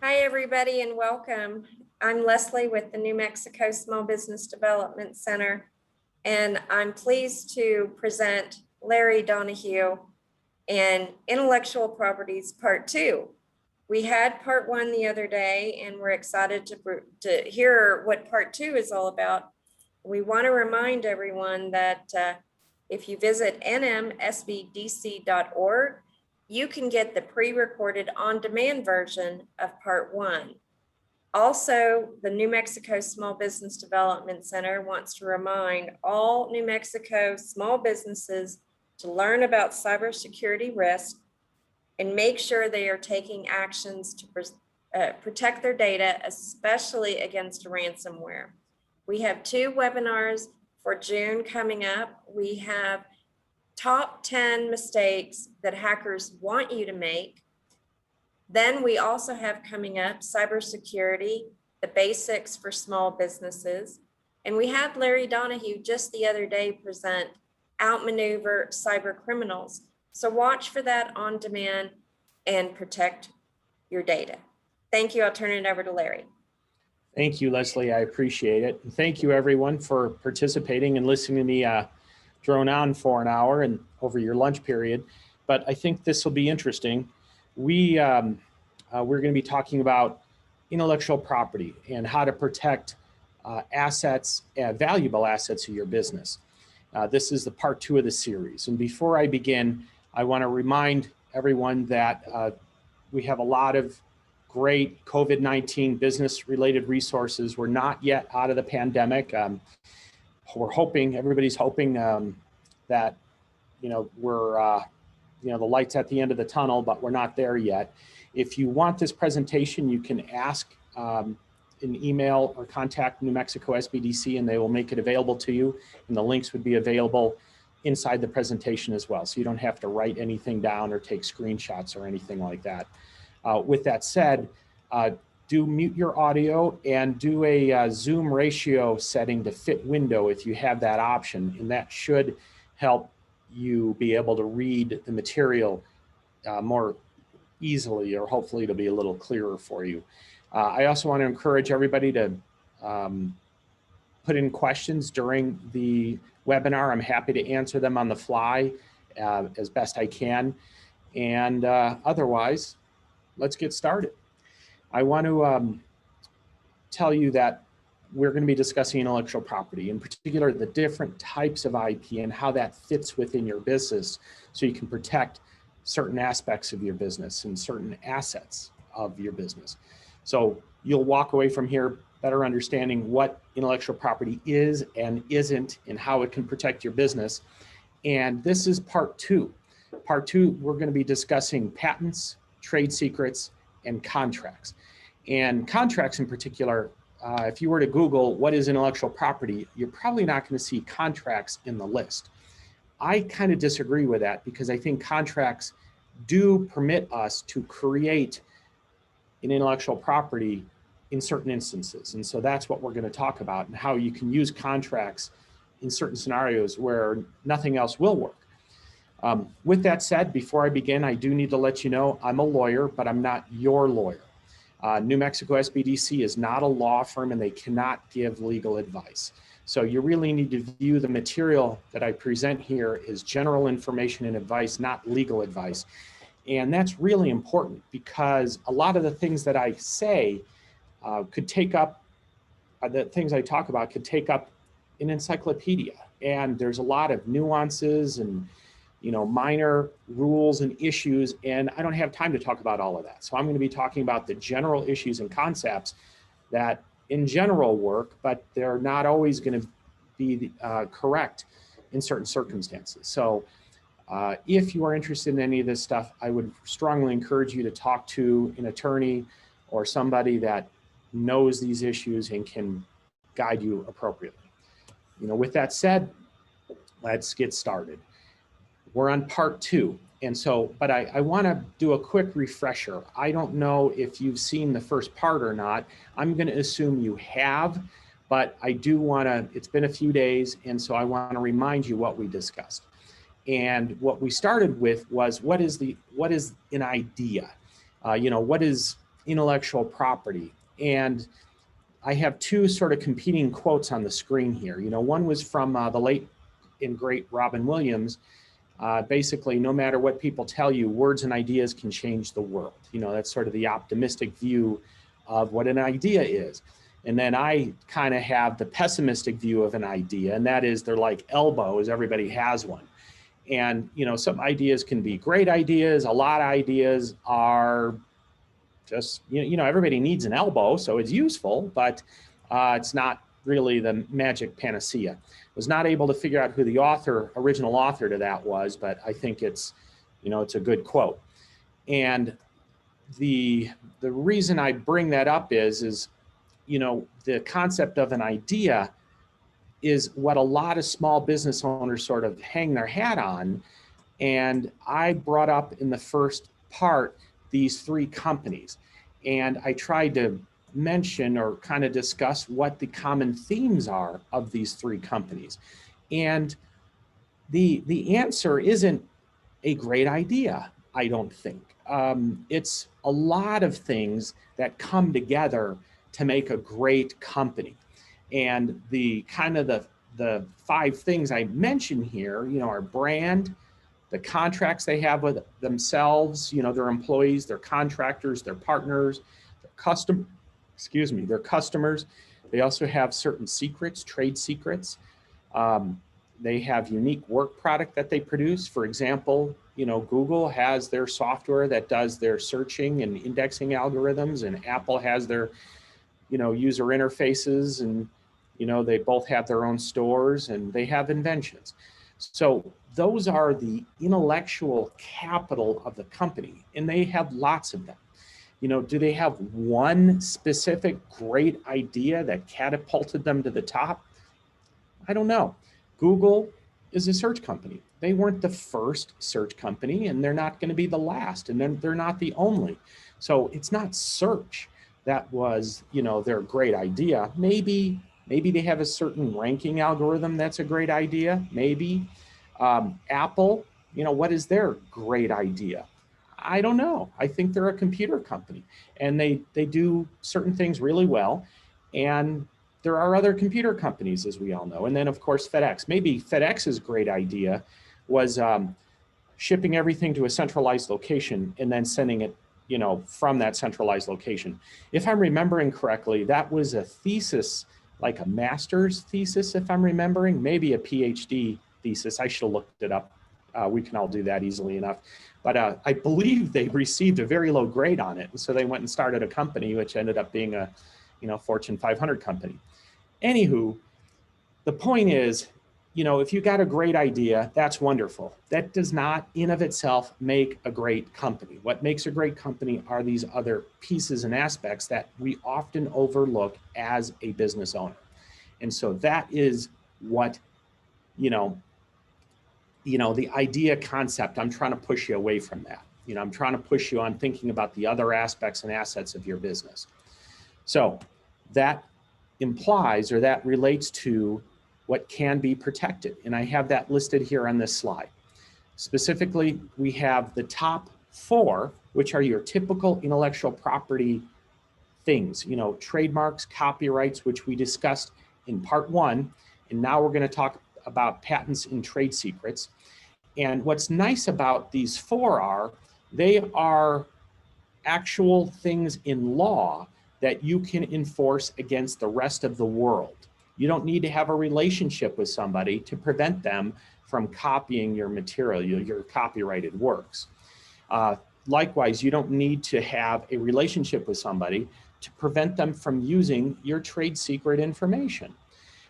Hi, everybody, and welcome. I'm Leslie with the New Mexico Small Business Development Center, and I'm pleased to present Larry Donahue and Intellectual Properties Part 2. We had Part 1 the other day, and we're excited to hear what Part 2 is all about. We want to remind everyone that if you visit nmsbdc.org, you can get the pre-recorded on-demand version of Part 1. Also, the New Mexico Small Business Development Center wants to remind all New Mexico small businesses to learn about cybersecurity risk and make sure they are taking actions to protect their data, especially against ransomware. We have 2 webinars for June coming up. We have top 10 mistakes that hackers want you to make. Then we also have coming up cybersecurity, the basics for small businesses. And we had Larry Donahue just the other day present outmaneuver cyber criminals. So watch for that on demand and protect your data. Thank you. I'll turn it over to Larry. Thank you, Leslie. I appreciate it. And thank you, everyone, for participating and listening to me drone on for an hour and over your lunch period. But I think this will be interesting. We're going to be talking about intellectual property and how to protect assets, valuable assets of your business. This is the part 2 of the series. And before I begin, I want to remind everyone that we have a lot of great COVID-19 business-related resources. We're not yet out of the pandemic. We're hoping, everybody's hoping that, we're, the light's at the end of the tunnel, but we're not there yet. If you want this presentation, you can ask an email or contact New Mexico SBDC and they will make it available to you. And the links would be available inside the presentation as well. So you don't have to write anything down or take screenshots or anything like that. With that said, do mute your audio and do a Zoom ratio setting to fit window if you have that option. And that should help you be able to read the material more easily, or hopefully it'll be a little clearer for you. I also want to encourage everybody to put in questions during the webinar. I'm happy to answer them on the fly as best I can. And otherwise, let's get started. I want to tell you that we're going to be discussing intellectual property, in particular the different types of IP and how that fits within your business so you can protect certain aspects of your business and certain assets of your business. So you'll walk away from here better understanding what intellectual property is and isn't and how it can protect your business. And this is part 2. Part 2, we're going to be discussing patents, trade secrets, and contracts. And contracts in particular, if you were to Google what is intellectual property, you're probably not going to see contracts in the list. I kind of disagree with that because I think contracts do permit us to create an intellectual property in certain instances. And so that's what we're going to talk about and how you can use contracts in certain scenarios where nothing else will work. With that said, before I begin, I do need to let you know I'm a lawyer, but I'm not your lawyer. New Mexico SBDC is not a law firm and they cannot give legal advice. So you really need to view the material that I present here as general information and advice, not legal advice. And that's really important because a lot of the things that I say could take up, the things I talk about could take up an encyclopedia. And there's a lot of nuances and minor rules and issues, and I don't have time to talk about all of that. So I'm going to be talking about the general issues and concepts that in general work, but they're not always going to be correct in certain circumstances. So if you are interested in any of this stuff, I would strongly encourage you to talk to an attorney or somebody that knows these issues and can guide you appropriately. With that said, let's get started. We're on part 2. And so, but I want to do a quick refresher. I don't know if you've seen the first part or not. I'm going to assume you have, but I do want to, it's been a few days. And so I want to remind you what we discussed. And what we started with was what is an idea? What is intellectual property. And I have two sort of competing quotes on the screen here. You know, one was from the late and great Robin Williams. Basically, no matter what people tell you, words and ideas can change the world. You know, that's sort of the optimistic view of what an idea is. And then I kind of have the pessimistic view of an idea, and that is they're like elbows, everybody has one. And, you know, some ideas can be great ideas. A lot of ideas are just, you know, everybody needs an elbow, so it's useful, but it's not really the magic panacea. Was not able to figure out who the original author to that was, but I think it's, you know, it's a good quote. And the reason I bring that up is, you know, the concept of an idea is what a lot of small business owners sort of hang their hat on. And I brought up in the first part these three companies. And I tried to mention or kind of discuss what the common themes are of these three companies. And the answer isn't a great idea, I don't think. It's a lot of things that come together to make a great company. And the kind of the five things I mentioned here, you know, are brand, the contracts they have with themselves, you know, their employees, their contractors, their partners, their customers. They also have certain secrets, trade secrets. They have unique work product that they produce. For example, you know, Google has their software that does their searching and indexing algorithms, and Apple has their, you know, user interfaces, and, you know, they both have their own stores and they have inventions. So those are the intellectual capital of the company, and they have lots of them. You know, do they have one specific great idea that catapulted them to the top? I don't know. Google is a search company. They weren't the first search company, and they're not going to be the last, and then they're not the only. So it's not search that was, you know, their great idea. Maybe they have a certain ranking algorithm that's a great idea. Maybe. Apple, you know, what is their great idea? I don't know. I think they're a computer company, and they do certain things really well. And there are other computer companies, as we all know. And then, of course, FedEx. Maybe FedEx's great idea was shipping everything to a centralized location and then sending it, you know, from that centralized location. If I'm remembering correctly, that was a thesis, like a master's thesis, if I'm remembering, maybe a PhD thesis. I should have looked it up. We can all do that easily enough. But I believe they received a very low grade on it. And so they went and started a company, which ended up being a, you know, Fortune 500 company. Anywho, the point is, you know, if you got a great idea, that's wonderful. That does not in of itself make a great company. What makes a great company are these other pieces and aspects that we often overlook as a business owner. And so that is what, you know, the idea concept, I'm trying to push you away from that. You know, I'm trying to push you on thinking about the other aspects and assets of your business. So that implies, or that relates to, what can be protected. And I have that listed here on this slide. Specifically, we have the top four, which are your typical intellectual property things, you know, trademarks, copyrights, which we discussed in part one. And now we're going to talk about patents and trade secrets. And what's nice about these four are, they are actual things in law that you can enforce against the rest of the world. You don't need to have a relationship with somebody to prevent them from copying your material, your copyrighted works. Likewise, you don't need to have a relationship with somebody to prevent them from using your trade secret information.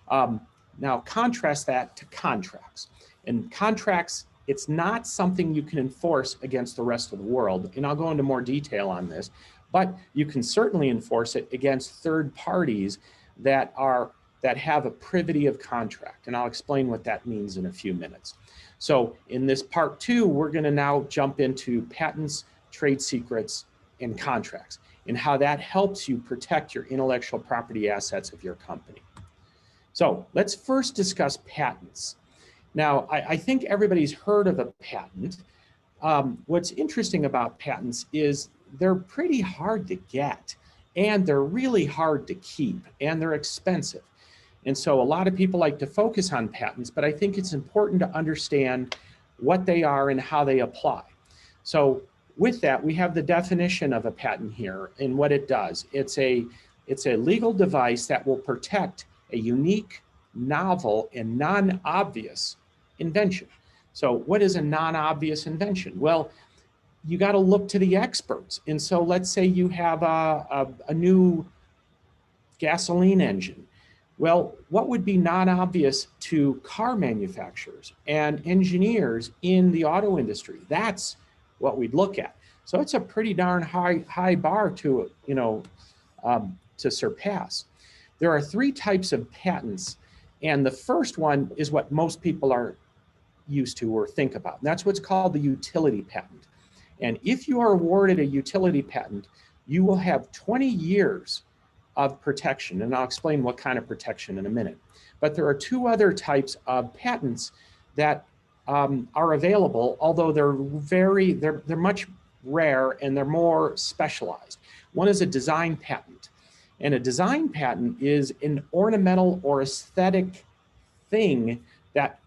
Now, contrast that to contracts. And contracts, it's not something you can enforce against the rest of the world. And I'll go into more detail on this, but you can certainly enforce it against third parties that have a privity of contract. And I'll explain what that means in a few minutes. So in this part two, we're going to now jump into patents, trade secrets, and contracts, and how that helps you protect your intellectual property assets of your company. So let's first discuss patents. Now, I think everybody's heard of a patent. What's interesting about patents is they're pretty hard to get, and they're really hard to keep, and they're expensive. And so a lot of people like to focus on patents, but I think it's important to understand what they are and how they apply. So with that, we have the definition of a patent here and what it does. It's a legal device that will protect a unique, novel, and non-obvious invention. So what is a non-obvious invention? Well, you got to look to the experts. And so let's say you have a new gasoline engine. Well, what would be non-obvious to car manufacturers and engineers in the auto industry? That's what we'd look at. So it's a pretty darn high bar to, to surpass. There are three types of patents, and the first one is what most people are used to or think about. And that's what's called the utility patent. And if you are awarded a utility patent, you will have 20 years of protection. And I'll explain what kind of protection in a minute. But there are two other types of patents that are available, although they're much rare and they're more specialized. One is a design patent. And a design patent is an ornamental or aesthetic thing that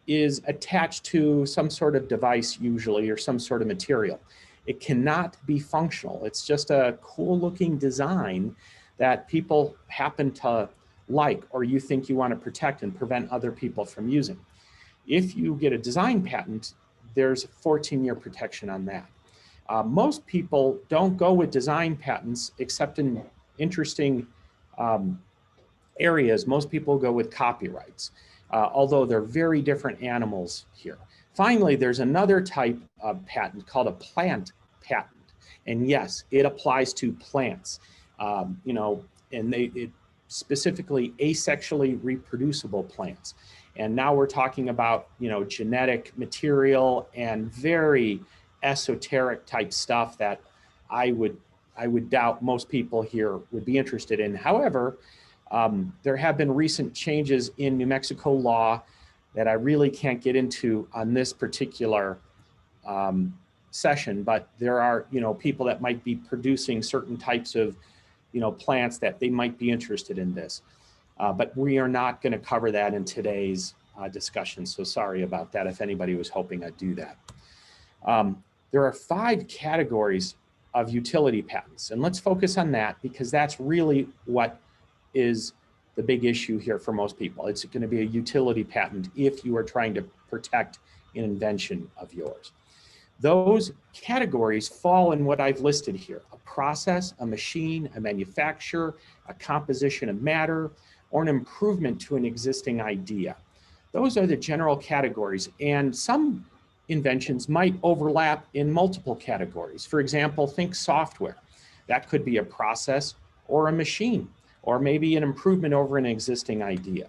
is attached to some sort of device usually, or some sort of material. It cannot be functional. It's just a cool looking design that people happen to like, or you think you want to protect and prevent other people from using. If you get a design patent, there's 14-year protection on that. Most people don't go with design patents except in interesting areas. Most people go with copyrights, although they're very different animals here. Finally, there's another type of patent called a plant patent. And yes, it applies to plants, and it specifically asexually reproducible plants. And now we're talking about, genetic material and very esoteric type stuff that I would doubt most people here would be interested in. However, there have been recent changes in New Mexico law that I really can't get into on this particular session, but there are, people that might be producing certain types of, plants that they might be interested in this. But we are not going to cover that in today's discussion. So sorry about that if anybody was hoping I'd do that. There are 5 categories of utility patents, and let's focus on that because that's really what is the big issue here for most people. It's going to be a utility patent if you are trying to protect an invention of yours. Those categories fall in what I've listed here: a process, a machine, a manufacturer, a composition of matter, or an improvement to an existing idea. Those are the general categories, and some inventions might overlap in multiple categories. For example, think software. That could be a process or a machine, or maybe an improvement over an existing idea.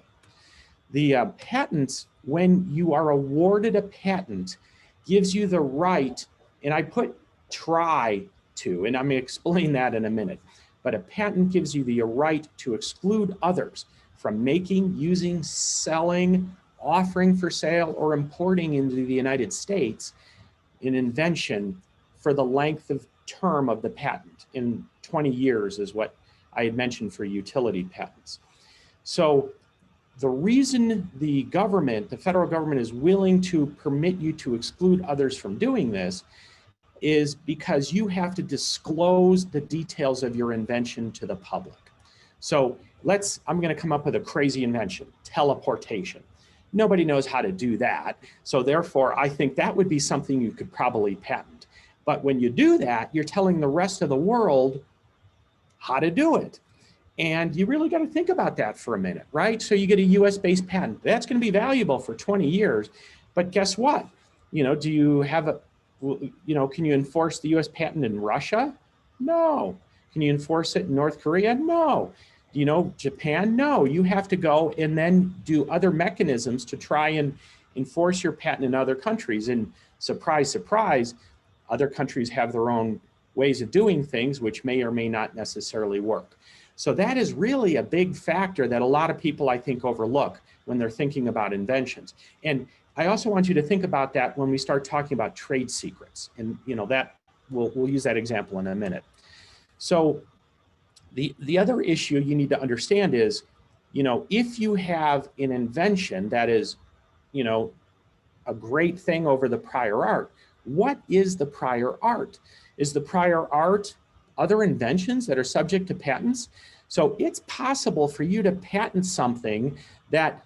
The patents, when you are awarded a patent, gives you the right, and I put try to, and I'm going to explain that in a minute, but a patent gives you the right to exclude others from making, using, selling, offering for sale, or importing into the United States an invention for the length of term of the patent. In 20 years is what I had mentioned for utility patents. So the reason the government, the federal government, is willing to permit you to exclude others from doing this is because you have to disclose the details of your invention to the public. So I'm going to come up with a crazy invention: teleportation. Nobody knows how to do that. So therefore, I think that would be something you could probably patent. But when you do that, you're telling the rest of the world how to do it. And you really got to think about that for a minute, right? So you get a US-based patent. That's going to be valuable for 20 years. But guess what? Do you have can you enforce the US patent in Russia? No. Can you enforce it in North Korea? No. Japan? No. You have to go and then do other mechanisms to try and enforce your patent in other countries. And surprise, surprise, other countries have their own ways of doing things, which may or may not necessarily work. So that is really a big factor that a lot of people, I think, overlook when they're thinking about inventions. And I also want you to think about that when we start talking about trade secrets. And that we'll use that example in a minute. So the other issue you need to understand is, if you have an invention that is, a great thing over the prior art, what is the prior art? Is the prior art other inventions that are subject to patents? So it's possible for you to patent something that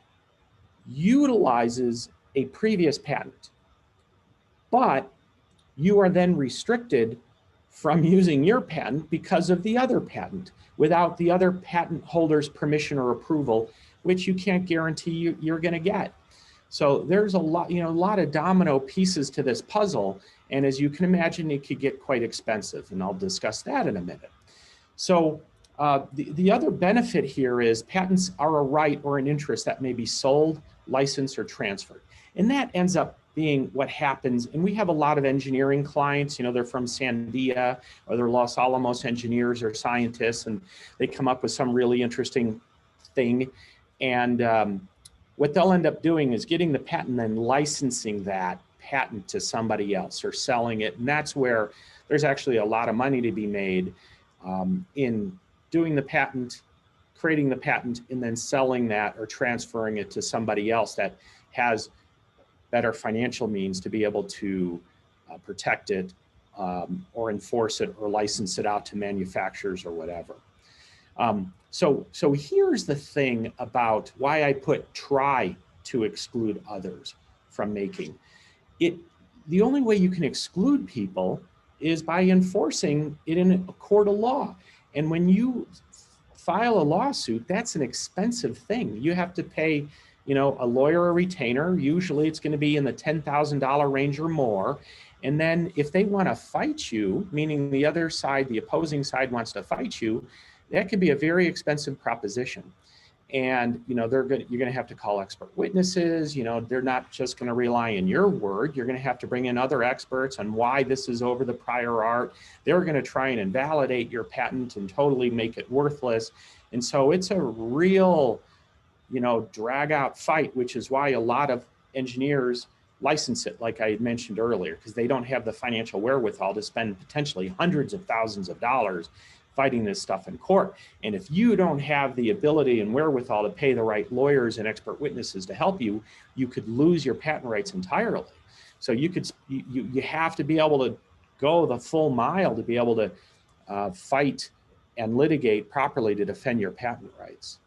utilizes a previous patent, but you are then restricted from using your patent because of the other patent without the other patent holder's permission or approval, which you can't guarantee you're going to get. So there's a lot of domino pieces to this puzzle. And as you can imagine, it could get quite expensive. And I'll discuss that in a minute. So the other benefit here is patents are a right or an interest that may be sold, licensed, or transferred. And that ends up being what happens. And we have a lot of engineering clients, they're from Sandia or they're Los Alamos engineers or scientists, and they come up with some really interesting thing. And what they'll end up doing is getting the patent and licensing that patent to somebody else or selling it. And that's where there's actually a lot of money to be made in doing the patent, creating the patent, and then selling that or transferring it to somebody else that has better financial means to be able to protect it or enforce it or license it out to manufacturers or whatever. So here's the thing about why I put try to exclude others from making it. The only way you can exclude people is by enforcing it in a court of law. And when you file a lawsuit, that's an expensive thing. You have to pay, a lawyer, a retainer. Usually it's going to be in the $10,000 range or more. And then if they want to fight you, meaning the other side, the opposing side wants to fight you, that could be a very expensive proposition. And you're going to have to call expert witnesses. They're not just going to rely on your word. You're going to have to bring in other experts on why this is over the prior art. They're going to try and invalidate your patent and totally make it worthless. And so it's a real, drag out fight, which is why a lot of engineers license it, like I had mentioned earlier, because they don't have the financial wherewithal to spend potentially hundreds of thousands of dollars fighting this stuff in court. And if you don't have the ability and wherewithal to pay the right lawyers and expert witnesses to help you, you could lose your patent rights entirely. So you have to be able to go the full mile to be able to fight and litigate properly to defend your patent rights.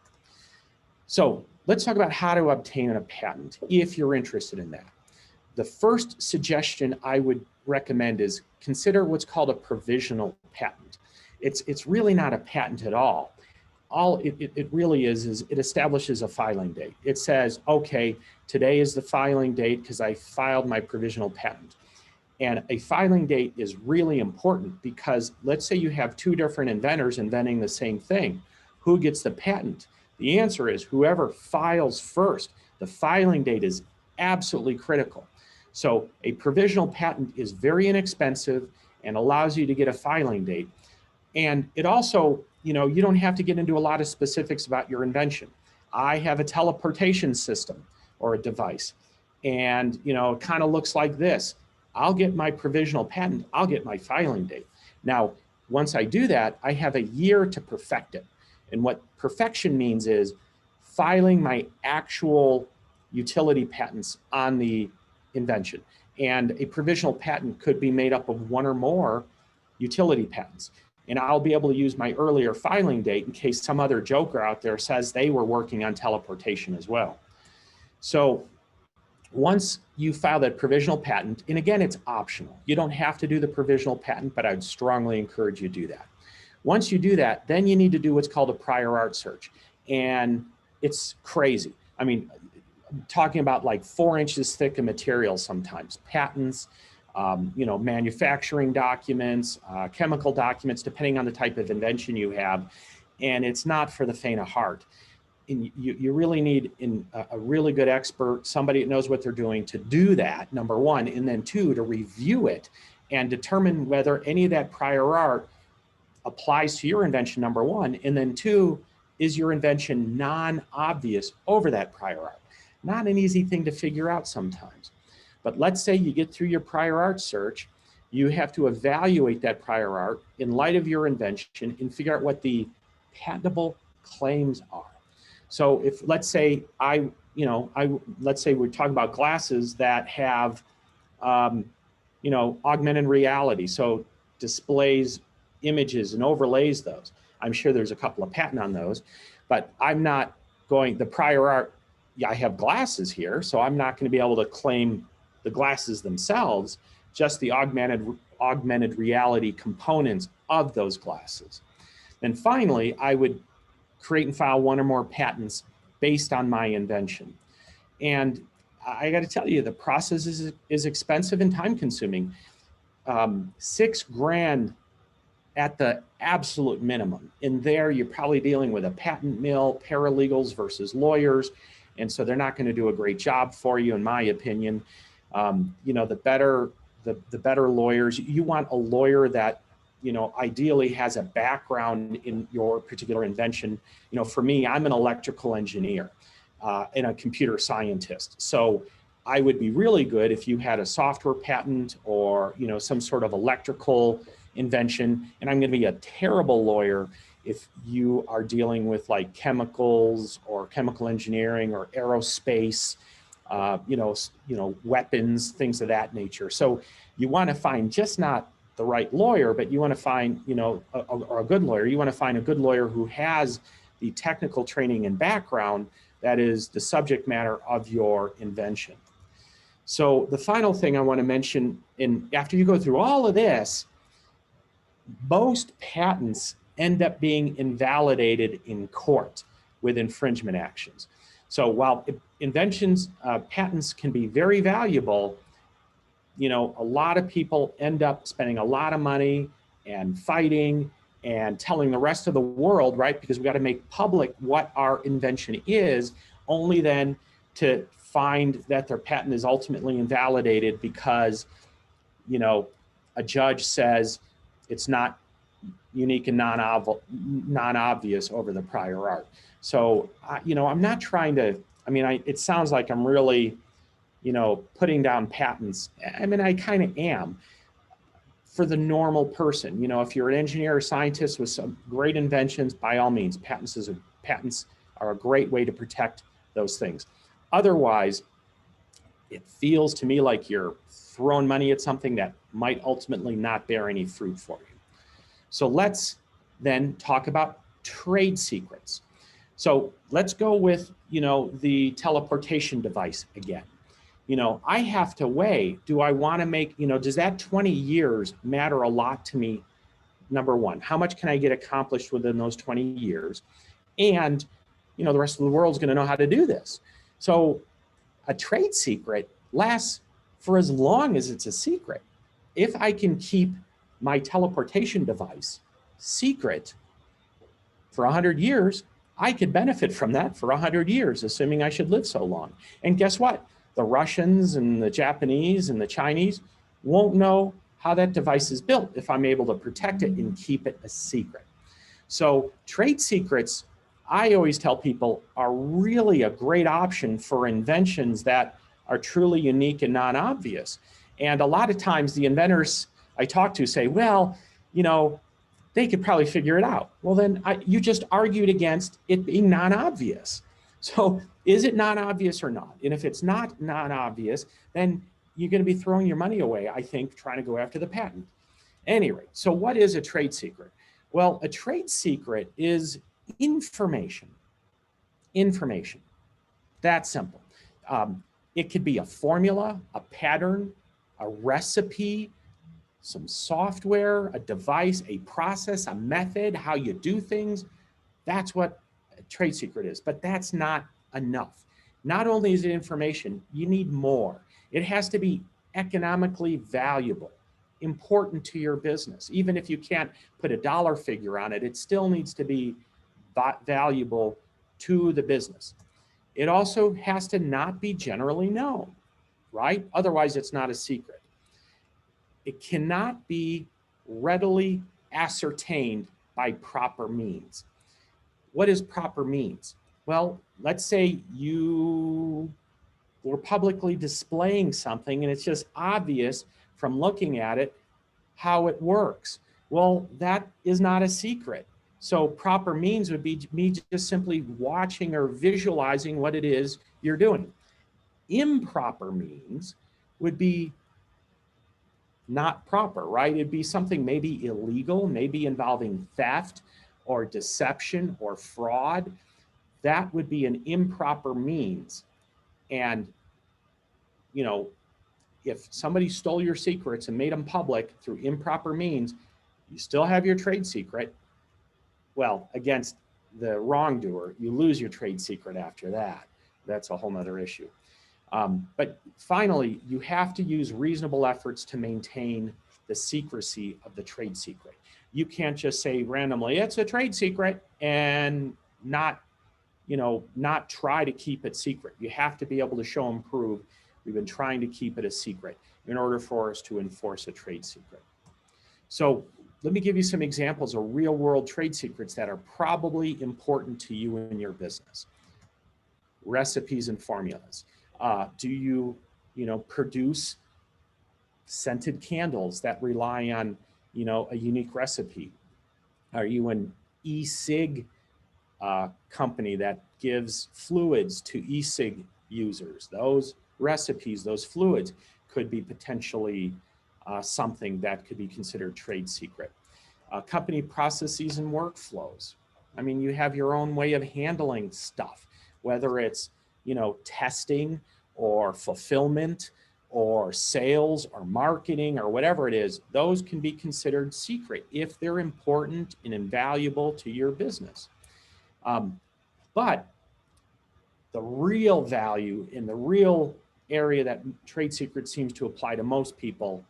So let's talk about how to obtain a patent if you're interested in that. The first suggestion I would recommend is consider what's called a provisional patent. It's really not a patent at all. All it really is it establishes a filing date. It says, okay, today is the filing date because I filed my provisional patent. And a filing date is really important because let's say you have two different inventors inventing the same thing. Who gets the patent? The answer is whoever files first. The filing date is absolutely critical. So a provisional patent is very inexpensive and allows you to get a filing date. And it also, you don't have to get into a lot of specifics about your invention. I have a teleportation system or a device, and it kind of looks like this. I'll get my provisional patent, I'll get my filing date. Now, once I do that, I have a year to perfect it. And what perfection means is filing my actual utility patents on the invention. And a provisional patent could be made up of one or more utility patents. And I'll be able to use my earlier filing date in case some other joker out there says they were working on teleportation as well. So once you file that provisional patent, and again, it's optional. You don't have to do the provisional patent, but I'd strongly encourage you to do that. Once you do that, then you need to do what's called a prior art search. And it's crazy. I mean, I'm talking about like 4 inches thick of material sometimes, patents, manufacturing documents, chemical documents, depending on the type of invention you have. And it's not for the faint of heart. And you really need a really good expert, somebody that knows what they're doing to do that, number one, and then two, to review it and determine whether any of that prior art applies to your invention, number one, and then two, is your invention non-obvious over that prior art? Not an easy thing to figure out sometimes. But let's say you get through your prior art search you have to evaluate that prior art in light of your invention and figure out what the patentable claims are. So if, let's say let's say we're talking about glasses that have, augmented reality. So displays images and overlays those. I'm sure there's a couple of patents on those, but I'm not going, the prior art, yeah, I have glasses here, so I'm not going to be able to claim the glasses themselves, just the augmented reality components of those glasses. Then finally, I would create and file one or more patents based on my invention. And I got to tell you, the process is expensive and time consuming. $6,000 at the absolute minimum. In there, you're probably dealing with a patent mill, paralegals versus lawyers. And so they're not going to do a great job for you, in my opinion. The better lawyers, you want a lawyer that, ideally has a background in your particular invention. For me, I'm an electrical engineer and a computer scientist. So I would be really good if you had a software patent or, some sort of electrical invention. And I'm going to be a terrible lawyer if you are dealing with like chemicals or chemical engineering or aerospace, weapons, things of that nature. So you want to find just not the right lawyer, but you want to find, a good lawyer. You want to find a good lawyer who has the technical training and background that is the subject matter of your invention. So the final thing I want to mention, after you go through all of this, most patents end up being invalidated in court with infringement actions. So while patents can be very valuable, a lot of people end up spending a lot of money and fighting and telling the rest of the world, right? Because we got to make public what our invention is, only then to find that their patent is ultimately invalidated because, a judge says it's not unique and non-obvious over the prior art. So, I'm not trying to, it sounds like I'm really, putting down patents. I kind of am for the normal person. If you're an engineer or scientist with some great inventions, by all means, patents are a great way to protect those things. Otherwise, it feels to me like you're throwing money at something that might ultimately not bear any fruit for you. So let's then talk about trade secrets. So let's go with, the teleportation device again. I have to weigh, do I want to make, does that 20 years matter a lot to me? Number one, how much can I get accomplished within those 20 years? And, the rest of the world's going to know how to do this. So a trade secret lasts for as long as it's a secret. If I can keep my teleportation device secret for 100 years, I could benefit from that for 100 years, assuming I should live so long. And guess what? The Russians and the Japanese and the Chinese won't know how that device is built if I'm able to protect it and keep it a secret. So trade secrets, I always tell people, are really a great option for inventions that are truly unique and non-obvious. And a lot of times the inventors I talk to say, well, they could probably figure it out. Well, then you just argued against it being non-obvious. So is it non-obvious or not? And if it's not non-obvious, then you're going to be throwing your money away, I think, trying to go after the patent. Anyway, so what is a trade secret? Well, a trade secret is information. Information. That's simple. It could be a formula, a pattern, a recipe, some software, a device, a process, a method, how you do things. That's what a trade secret is, but that's not enough. Not only is it information, you need more. It has to be economically valuable, important to your business. Even if you can't put a dollar figure on it, it still needs to be valuable to the business. It also has to not be generally known, right? Otherwise, it's not a secret. It cannot be readily ascertained by proper means. What is proper means? Well, let's say you were publicly displaying something and it's just obvious from looking at it how it works. Well, that is not a secret. So proper means would be me just simply watching or visualizing what it is you're doing. Improper means would be not proper, right? It'd be something maybe illegal, maybe involving theft or deception or fraud. That would be an improper means. And, you know, if somebody stole your secrets and made them public through improper means, you still have your trade secret. Well, against the wrongdoer, you lose your trade secret after that. That's a whole nother issue. But finally, you have to use reasonable efforts to maintain the secrecy of the trade secret. You can't just say randomly, it's a trade secret, and not, not try to keep it secret. You have to be able to show and prove we've been trying to keep it a secret in order for us to enforce a trade secret. So let me give you some examples of real world trade secrets that are probably important to you in your business. Recipes and formulas. Do you, produce scented candles that rely on, a unique recipe? Are you an e-cig company that gives fluids to e-cig users? Those recipes, those fluids could be potentially something that could be considered trade secret. Company processes and workflows. I mean, you have your own way of handling stuff, whether it's, testing or fulfillment or sales or marketing or whatever it is. Those can be considered secret if they're important and invaluable to your business. But the real value in the real area that trade secret seems to apply to most people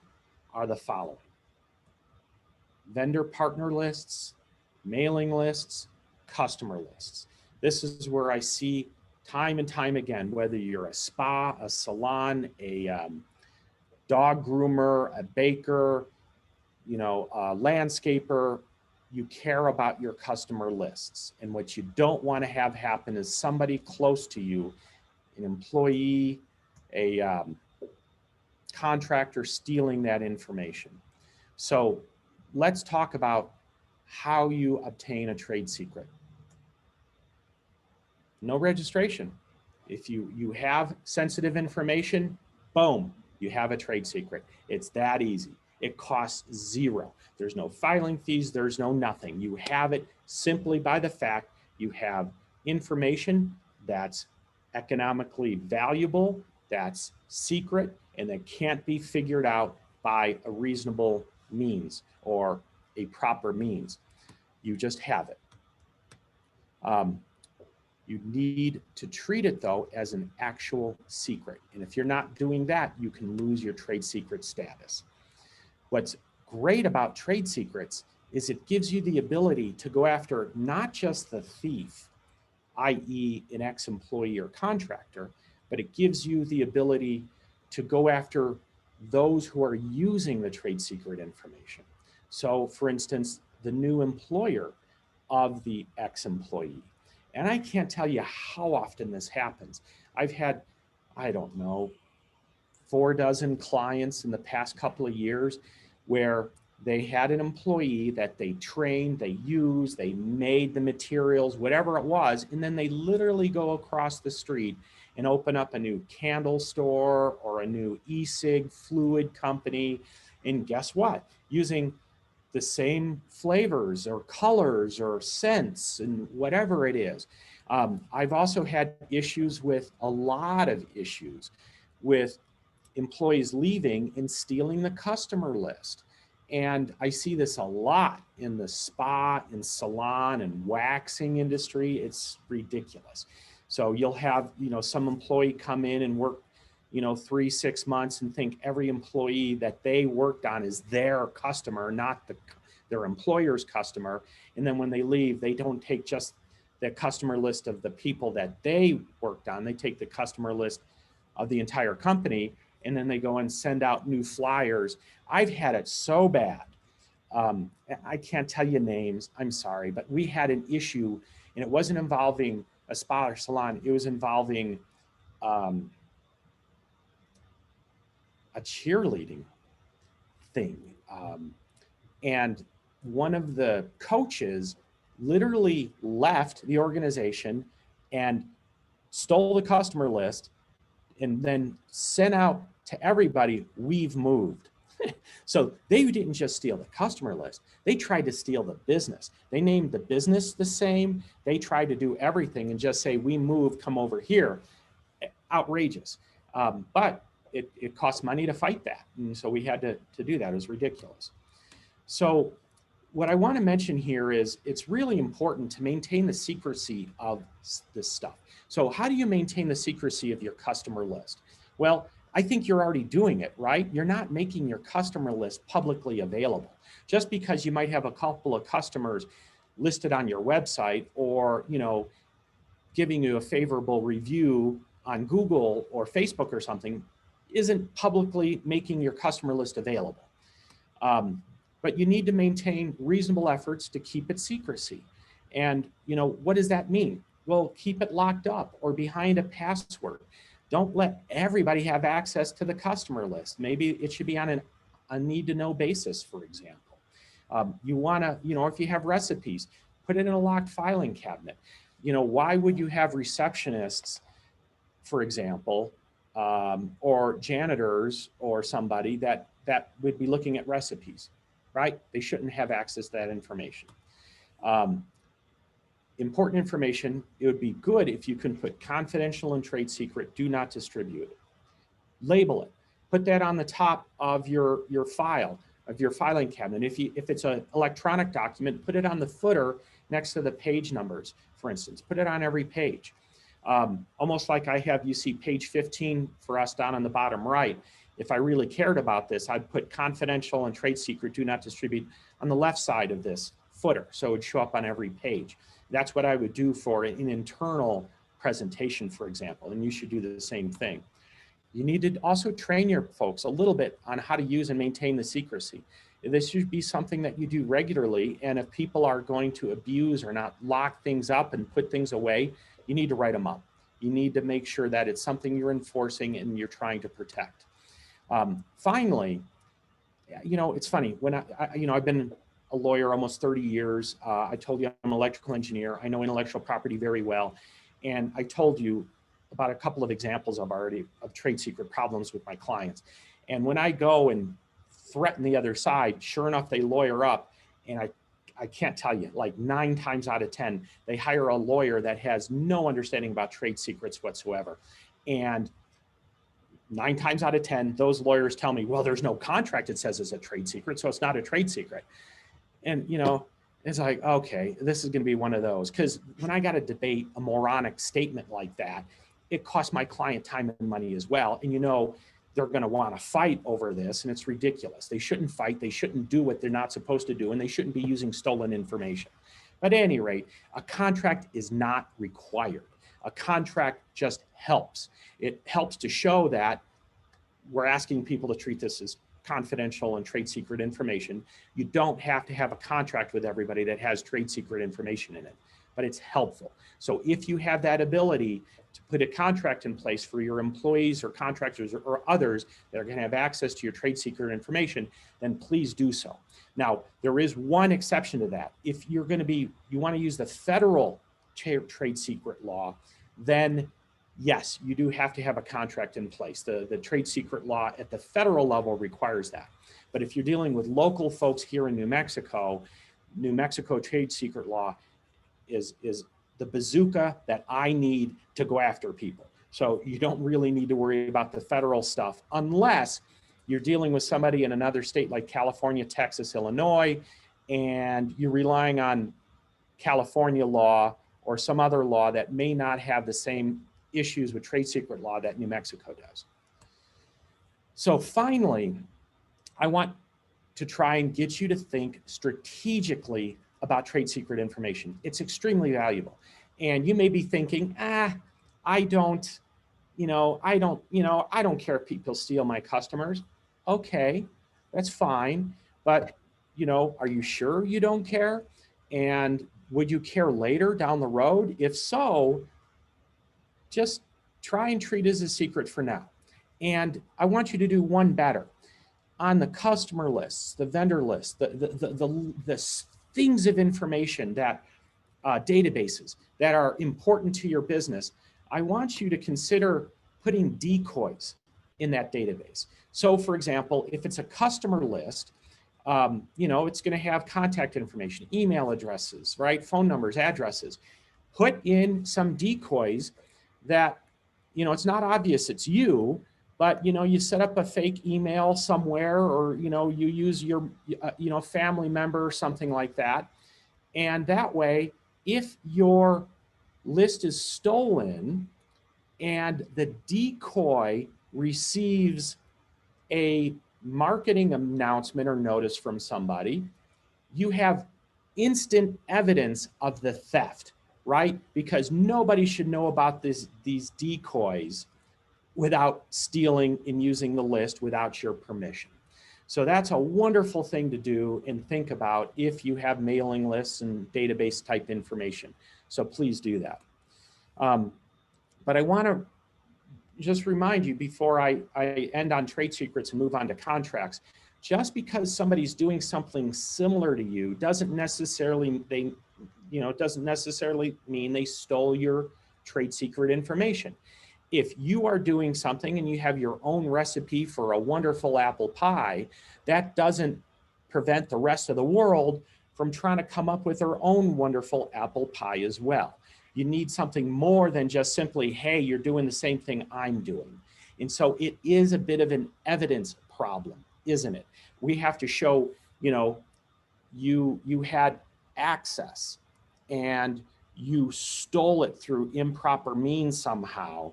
are the following: vendor partner lists, mailing lists, customer lists. This is where I see time and time again, whether you're a spa, a salon, a dog groomer, a baker, a landscaper, you care about your customer lists. And what you don't want to have happen is somebody close to you, an employee, a contractor, stealing that information. So let's talk about how you obtain a trade secret. No registration. If you have sensitive information, boom, you have a trade secret. It's that easy. It costs zero. There's no filing fees. There's no nothing. You have it simply by the fact you have information that's economically valuable, that's secret, and that can't be figured out by a reasonable means or a proper means. You just have it. You need to treat it, though, as an actual secret. And if you're not doing that, you can lose your trade secret status. What's great about trade secrets is it gives you the ability to go after not just the thief, i.e. an ex-employee or contractor, but it gives you the ability to go after those who are using the trade secret information. So, for instance, the new employer of the ex-employee. And I can't tell you how often this happens. I've had, I don't know, 4 dozen clients in the past couple of years where they had an employee that they trained, they used, they made the materials, whatever it was, and then they literally go across the street and open up a new candle store or a new e-cig fluid company. And guess what? Using the same flavors or colors or scents and whatever it is. I've also had a lot of issues with employees leaving and stealing the customer list. And I see this a lot in the spa and salon and waxing industry. It's ridiculous. So you'll have, some employee come in and work 3-6 months and think every employee that they worked on is their customer, not their employer's customer. And then when they leave, they don't take just the customer list of the people that they worked on. They take the customer list of the entire company, and then they go and send out new flyers. I've had it so bad. I can't tell you names, I'm sorry, but we had an issue, and it wasn't involving a spa or salon. It was involving a cheerleading thing. And one of the coaches literally left the organization and stole the customer list and then sent out to everybody, "We've moved." So they didn't just steal the customer list, they tried to steal the business. They named the business the same. They tried to do everything and just say, "We moved, come over here." Outrageous. But it cost money to fight that. And so we had to do that. It was ridiculous. So what I want to mention here is it's really important to maintain the secrecy of this stuff. So how do you maintain the secrecy of your customer list? Well, I think you're already doing it, right? You're not making your customer list publicly available. Just because you might have a couple of customers listed on your website or, giving you a favorable review on Google or Facebook or something isn't publicly making your customer list available. But you need to maintain reasonable efforts to keep it secrecy. And, what does that mean? Well, keep it locked up or behind a password. Don't let everybody have access to the customer list. Maybe it should be on a need-to-know basis, for example. You want to, if you have recipes, put it in a locked filing cabinet. Why would you have receptionists, for example, or janitors or somebody that would be looking at recipes, right? They shouldn't have access to that information. Important information, it would be good if you can put confidential and trade secret, do not distribute. Label it. Put that on the top of your file, of your filing cabinet. If it's an electronic document, put it on the footer next to the page numbers, for instance. Put it on every page. Almost like you see page 15 for us down on the bottom right. If I really cared about this, I'd put confidential and trade secret, do not distribute on the left side of this footer. So it would show up on every page. That's what I would do for an internal presentation, for example, and you should do the same thing. You need to also train your folks a little bit on how to use and maintain the secrecy. This should be something that you do regularly, and if people are going to abuse or not lock things up and put things away, you need to write them up. You need to make sure that it's something you're enforcing and you're trying to protect. Finally, it's funny, when I've been a lawyer almost 30 years. I told you I'm an electrical engineer. I know intellectual property very well. And I told you about a couple of examples of trade secret problems with my clients. And when I go and threaten the other side, sure enough, they lawyer up. And I can't tell you, like 9 times out of 10, they hire a lawyer that has no understanding about trade secrets whatsoever. And 9 times out of 10, those lawyers tell me, well, there's no contract that says it's a trade secret, so it's not a trade secret. And, it's like, okay, this is going to be one of those. Because when I got to debate a moronic statement like that, it costs my client time and money as well. And, they're going to want to fight over this, and it's ridiculous. They shouldn't fight. They shouldn't do what they're not supposed to do, and they shouldn't be using stolen information. But at any rate, a contract is not required. A contract just helps. It helps to show that we're asking people to treat this as confidential and trade secret information. You don't have to have a contract with everybody that has trade secret information in it, but it's helpful. So if you have that ability to put a contract in place for your employees or contractors or others that are going to have access to your trade secret information, then please do so. Now, there is one exception to that. If you want to use the federal trade secret law, then yes, you do have to have a contract in place. The trade secret law at the federal level requires that. But if you're dealing with local folks here in New Mexico trade secret law is the bazooka that I need to go after people. So you don't really need to worry about the federal stuff unless you're dealing with somebody in another state like California, Texas, Illinois, and you're relying on California law or some other law that may not have the same issues with trade secret law that New Mexico does. So finally, I want to try and get you to think strategically about trade secret information. It's extremely valuable. And you may be thinking, I don't care if people steal my customers. Okay, that's fine. But, are you sure you don't care? And would you care later down the road? If so, just try and treat it as a secret for now. And I want you to do one better. on the customer lists, the vendor lists, the things of information that databases that are important to your business, I want you to consider putting decoys in that database. So for example, if it's a customer list, it's going to have contact information, email addresses, right? Phone numbers, addresses. Put in some decoys that, it's not obvious it's you, but, you set up a fake email somewhere, or, you use your, family member or something like that. And that way, if your list is stolen and the decoy receives a marketing announcement or notice from somebody, you have instant evidence of the theft, right? Because nobody should know about these decoys without stealing and using the list without your permission. So that's a wonderful thing to do and think about if you have mailing lists and database type information. So please do that. But I want to just remind you before I end on trade secrets and move on to contracts, just because somebody's doing something similar to you doesn't necessarily mean they stole your trade secret information. If you are doing something and you have your own recipe for a wonderful apple pie, that doesn't prevent the rest of the world from trying to come up with their own wonderful apple pie as well. You need something more than just simply, hey, you're doing the same thing I'm doing. And so it is a bit of an evidence problem, isn't it? We have to show, you had access and you stole it through improper means somehow.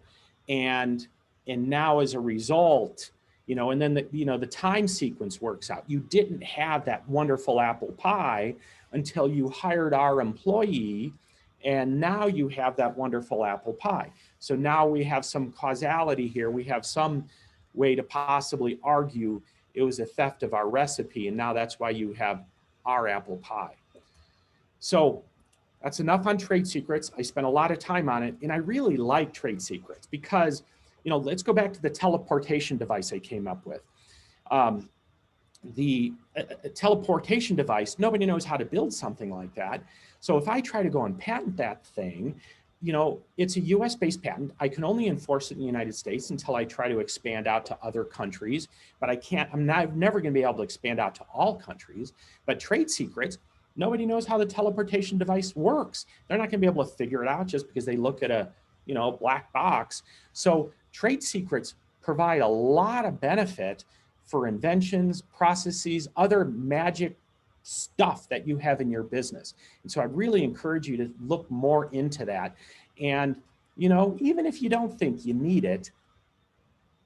And now as a result, and then the time sequence works out. You didn't have that wonderful apple pie until you hired our employee, and now you have that wonderful apple pie. So now we have some causality here. We have some way to possibly argue it was a theft of our recipe, and now that's why you have our apple pie. So that's enough on trade secrets. I spent a lot of time on it, and I really like trade secrets because, let's go back to the teleportation device I came up with. The teleportation device, nobody knows how to build something like that. So if I try to go and patent that thing, it's a US-based patent. I can only enforce it in the United States until I try to expand out to other countries, but I'm never going to be able to expand out to all countries. But trade secrets, nobody knows how the teleportation device works. They're not going to be able to figure it out just because they look at a, black box. So trade secrets provide a lot of benefit for inventions, processes, other magic stuff that you have in your business. And so I really encourage you to look more into that. And, even if you don't think you need it,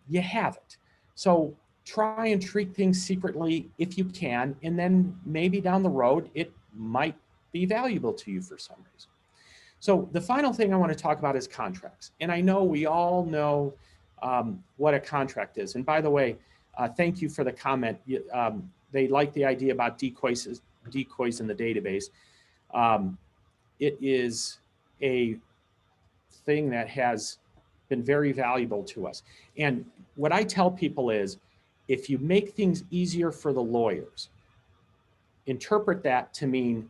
you have it. So try and treat things secretly if you can, and then maybe down the road, it might be valuable to you for some reason. So the final thing I want to talk about is contracts. And I know we all know what a contract is. And by the way, thank you for the comment. They like the idea about decoys in the database. It is a thing that has been very valuable to us. And what I tell people is, if you make things easier for the lawyers, interpret that to mean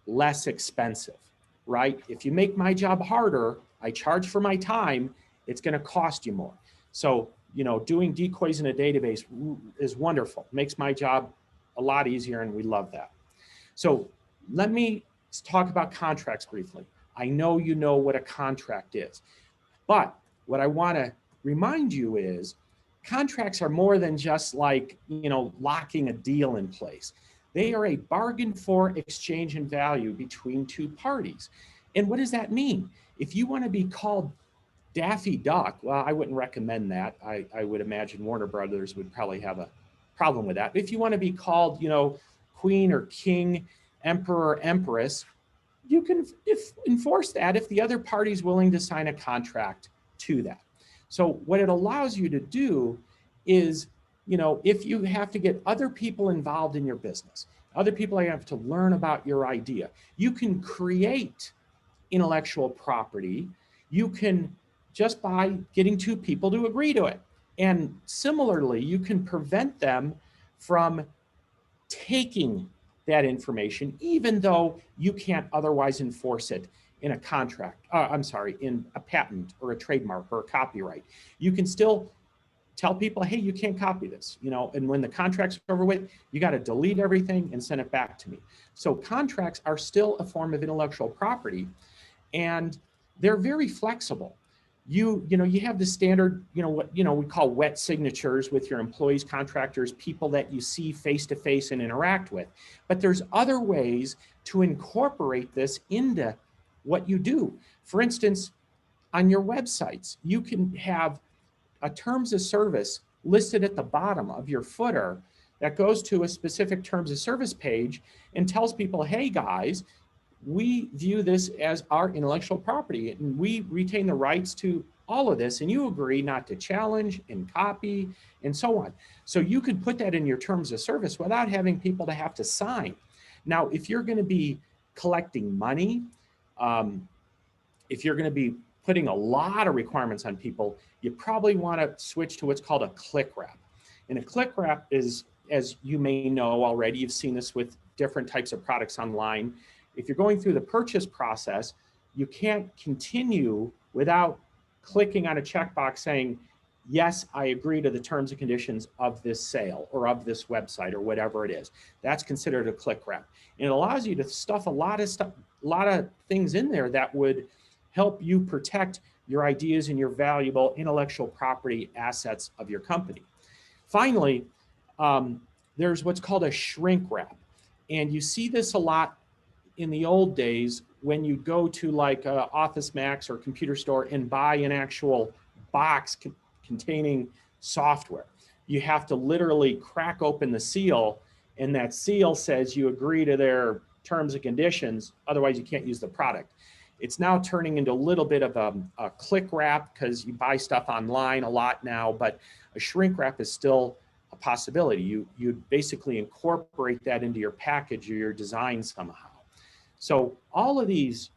less expensive, right? If you make my job harder, I charge for my time, it's going to cost you more. So, doing decoys in a database is wonderful. Makes my job a lot easier, and we love that. So let me talk about contracts briefly. I know you know what a contract is, but what I want to remind you is contracts are more than just like, locking a deal in place. They are a bargain for exchange and value between two parties. And what does that mean? If you want to be called Daffy Duck, well, I wouldn't recommend that. I would imagine Warner Brothers would probably have a problem with that. If you want to be called, Queen or King, Emperor or Empress, you can enforce that if the other party is willing to sign a contract to that. So what it allows you to do is, if you have to get other people involved in your business, other people have to learn about your idea, you can create intellectual property. You can just by getting two people to agree to it. And similarly, you can prevent them from taking that information, even though you can't otherwise enforce it in a contract, in a patent or a trademark or a copyright. You can still tell people, hey, you can't copy this, and when the contract's over with, you got to delete everything and send it back to me. So contracts are still a form of intellectual property, and they're very flexible. You have the standard, what we call wet signatures with your employees, contractors, people that you see face to face and interact with. But there's other ways to incorporate this into what you do. For instance, on your websites, you can have a terms of service listed at the bottom of your footer that goes to a specific terms of service page and tells people, hey guys, we view this as our intellectual property and we retain the rights to all of this, and you agree not to challenge and copy and so on. So you could put that in your terms of service without having people to have to sign. Now, if you're going to be collecting money, if you're going to be putting a lot of requirements on people, you probably want to switch to what's called a click wrap. And a click wrap is, as you may know already, you've seen this with different types of products online. If you're going through the purchase process, you can't continue without clicking on a checkbox saying, yes, I agree to the terms and conditions of this sale or of this website or whatever it is. That's considered a click wrap. And it allows you to stuff a lot of things in there that would help you protect your ideas and your valuable intellectual property assets of your company. Finally, there's what's called a shrink wrap. And you see this a lot in the old days when you go to like Office Max or computer store and buy an actual box containing software. You have to literally crack open the seal, and that seal says you agree to their terms and conditions, otherwise you can't use the product. It's now turning into a little bit of a click wrap because you buy stuff online a lot now, but a shrink wrap is still a possibility. You basically incorporate that into your package or your design somehow. So all of these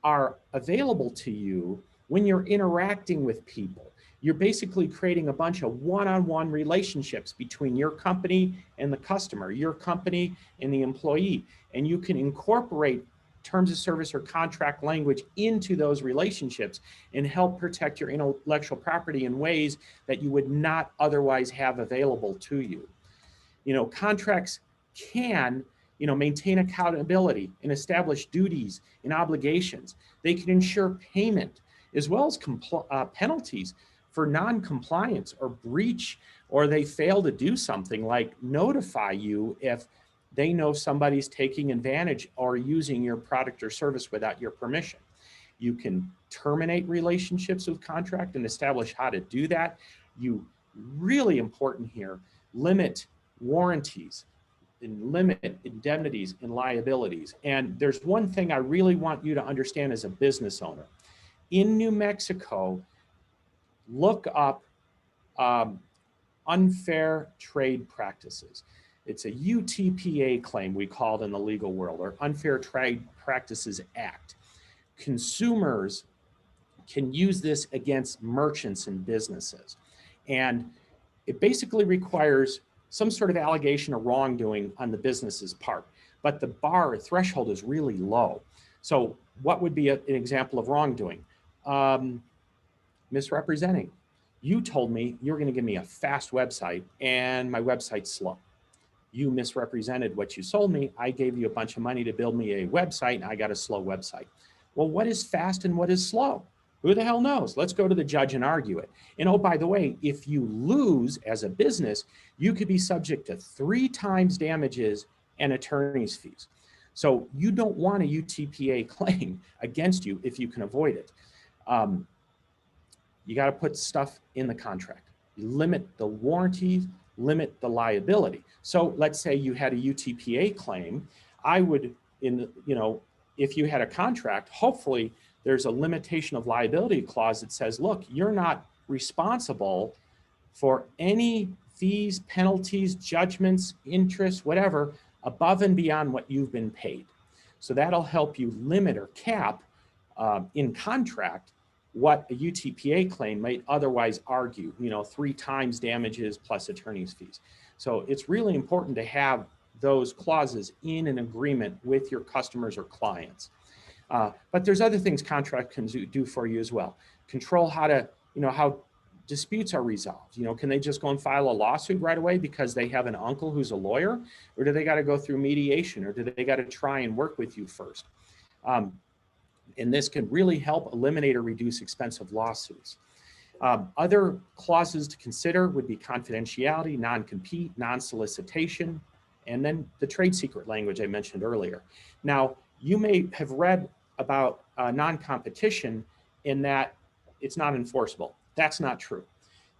are available to you when you're interacting with people. You're basically creating a bunch of one-on-one relationships between your company and the customer, your company and the employee, and you can incorporate terms of service or contract language into those relationships and help protect your intellectual property in ways that you would not otherwise have available to you. Contracts can, maintain accountability and establish duties and obligations. They can ensure payment as well as penalties for non-compliance or breach, or they fail to do something like notify you if they know somebody's taking advantage or using your product or service without your permission. You can terminate relationships with contract and establish how to do that. You, really important here, limit warranties and limit indemnities and liabilities. And there's one thing I really want you to understand as a business owner. In New Mexico, look up unfair trade practices. It's a UTPA claim, we call it in the legal world, or Unfair Trade Practices Act. Consumers can use this against merchants and businesses. And it basically requires some sort of allegation of wrongdoing on the business's part. But the bar threshold is really low. So what would be an example of wrongdoing? Misrepresenting. You told me you were going to give me a fast website and my website's slow. You misrepresented what you sold me. I gave you a bunch of money to build me a website and I got a slow website. Well, what is fast and what is slow? Who the hell knows? Let's go to the judge and argue it. And oh, by the way, if you lose as a business, you could be subject to 3 times damages and attorney's fees. So you don't want a UTPA claim against you if you can avoid it. You got to put stuff in the contract. You limit the warranties, limit the liability. So let's say you had a UTPA claim. I would, if you had a contract, hopefully there's a limitation of liability clause that says, look, you're not responsible for any fees, penalties, judgments, interest, whatever, above and beyond what you've been paid. So that'll help you limit or cap in contract what a UTPA claim might otherwise argue, 3 times damages plus attorney's fees. So it's really important to have those clauses in an agreement with your customers or clients. But there's other things contract can do for you as well. Control how disputes are resolved. Can they just go and file a lawsuit right away because they have an uncle who's a lawyer, or do they got to go through mediation, or do they got to try and work with you first? And this can really help eliminate or reduce expensive lawsuits. Other clauses to consider would be confidentiality, non-compete, non-solicitation, and then the trade secret language I mentioned earlier. Now, you may have read about non-competition in that it's not enforceable. That's not true.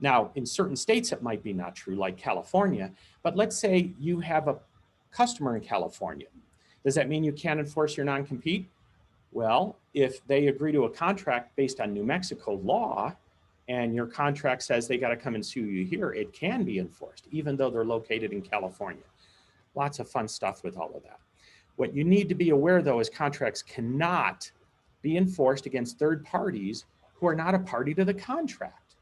Now, in certain states, it might be not true, like California, but let's say you have a customer in California. Does that mean you can't enforce your non-compete? Well, if they agree to a contract based on New Mexico law, and your contract says they got to come and sue you here, it can be enforced, even though they're located in California. Lots of fun stuff with all of that. What you need to be aware, though, is contracts cannot be enforced against third parties who are not a party to the contract.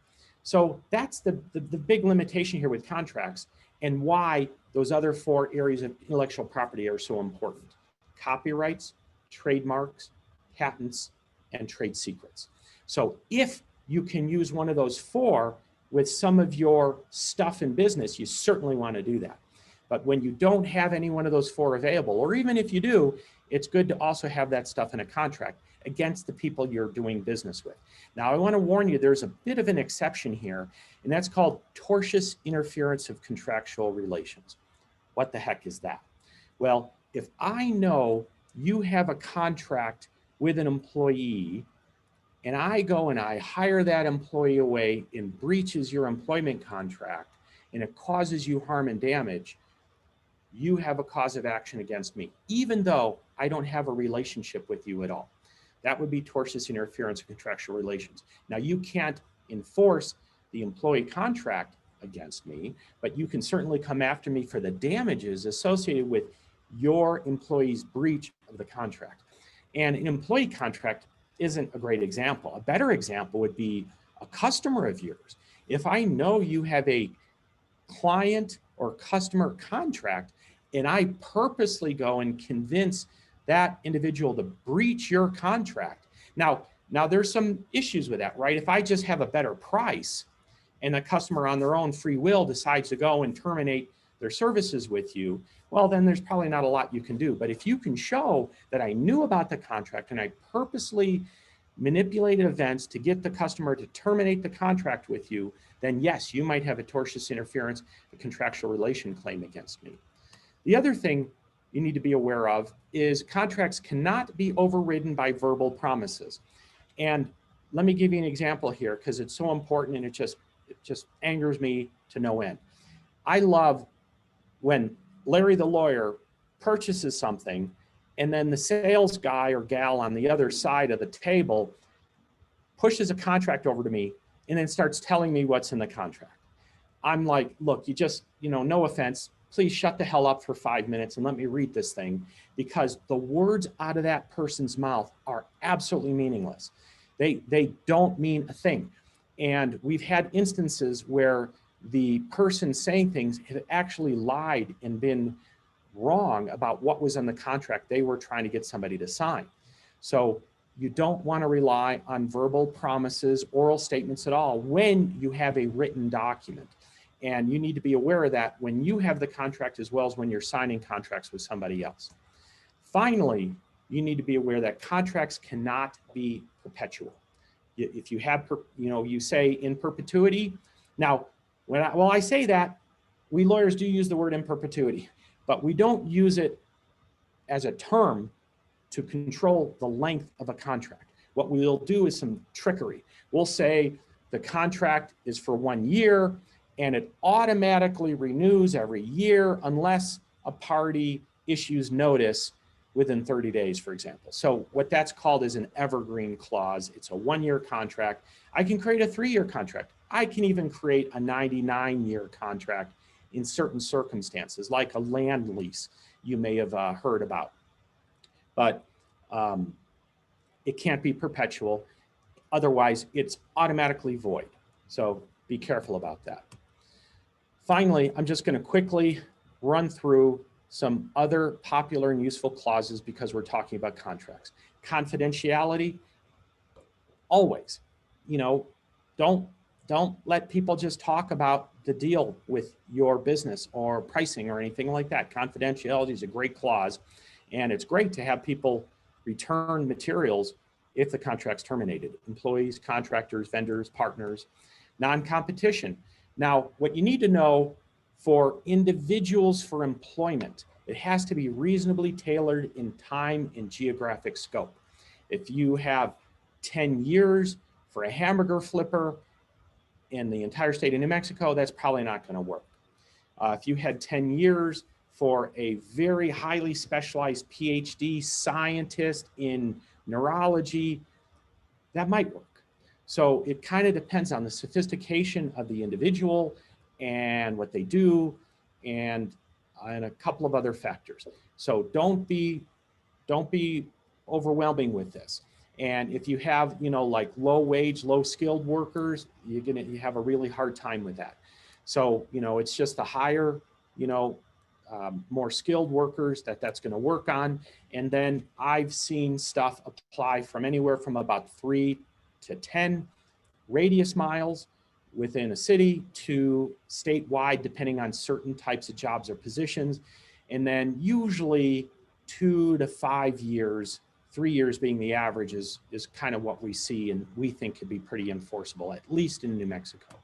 So that's the big limitation here with contracts, and why those other 4 areas of intellectual property are so important: copyrights, trademarks, patents, and trade secrets. So if you can use one of those 4 with some of your stuff in business, you certainly want to do that. But when you don't have any one of those 4 available, or even if you do, it's good to also have that stuff in a contract against the people you're doing business with. Now, I want to warn you, there's a bit of an exception here, and that's called tortious interference of contractual relations. What the heck is that? Well, if I know you have a contract with an employee, and I go and I hire that employee away and breaches your employment contract, and it causes you harm and damage, you have a cause of action against me, even though I don't have a relationship with you at all. That would be tortious interference of contractual relations. Now, you can't enforce the employee contract against me, but you can certainly come after me for the damages associated with your employee's breach of the contract. And an employee contract isn't a great example. A better example would be a customer of yours. If I know you have a client or customer contract, and I purposely go and convince that individual to breach your contract. Now there's some issues with that, right? If I just have a better price and the customer on their own free will decides to go and terminate their services with you, well, then there's probably not a lot you can do. But if you can show that I knew about the contract and I purposely manipulated events to get the customer to terminate the contract with you, then yes, you might have a tortious interference, a contractual relation claim against me. The other thing you need to be aware of is contracts cannot be overridden by verbal promises. And let me give you an example here, because it's so important and it just angers me to no end. I love when Larry the lawyer purchases something, and then the sales guy or gal on the other side of the table pushes a contract over to me and then starts telling me what's in the contract. I'm like, look, no offense, please shut the hell up for 5 minutes and let me read this thing, because the words out of that person's mouth are absolutely meaningless. They don't mean a thing. And we've had instances where the person saying things have actually lied and been wrong about what was in the contract they were trying to get somebody to sign. So you don't want to rely on verbal promises, oral statements at all when you have a written document. And you need to be aware of that when you have the contract, as well as when you're signing contracts with somebody else. Finally, you need to be aware that contracts cannot be perpetual. If you have, you say in perpetuity. Now, when I say that, we lawyers do use the word in perpetuity, but we don't use it as a term to control the length of a contract. What we'll do is some trickery. We'll say the contract is for 1 year and it automatically renews every year unless a party issues notice within 30 days, for example. So what that's called is an evergreen clause. It's a 1-year contract. I can create a 3-year contract. I can even create a 99-year contract in certain circumstances, like a land lease you may have heard about. But it can't be perpetual. Otherwise, it's automatically void. So be careful about that. Finally, I'm just going to quickly run through some other popular and useful clauses because we're talking about contracts. Confidentiality, always, you know, don't let people just talk about the deal with your business or pricing or anything like that. Confidentiality is a great clause, and it's great to have people return materials if the contract's terminated. Employees, contractors, vendors, partners. Non-competition. Now, what you need to know for individuals for employment, it has to be reasonably tailored in time and geographic scope. If you have 10 years for a hamburger flipper in the entire state of New Mexico, that's probably not going to work. If you had 10 years for a very highly specialized PhD scientist in neurology, that might work. So it kind of depends on the sophistication of the individual and what they do and a couple of other factors. So don't be overwhelming with this. And if you have, you know, like low wage, low skilled workers, you have a really hard time with that. So, you know, it's just the higher, you know, more skilled workers that's going to work on. And then I've seen stuff apply from anywhere from about 3 to 10 radius miles within a city to statewide, depending on certain types of jobs or positions. And then usually 2 to 5 years, 3 years being the average is kind of what we see and we think could be pretty enforceable, at least in New Mexico.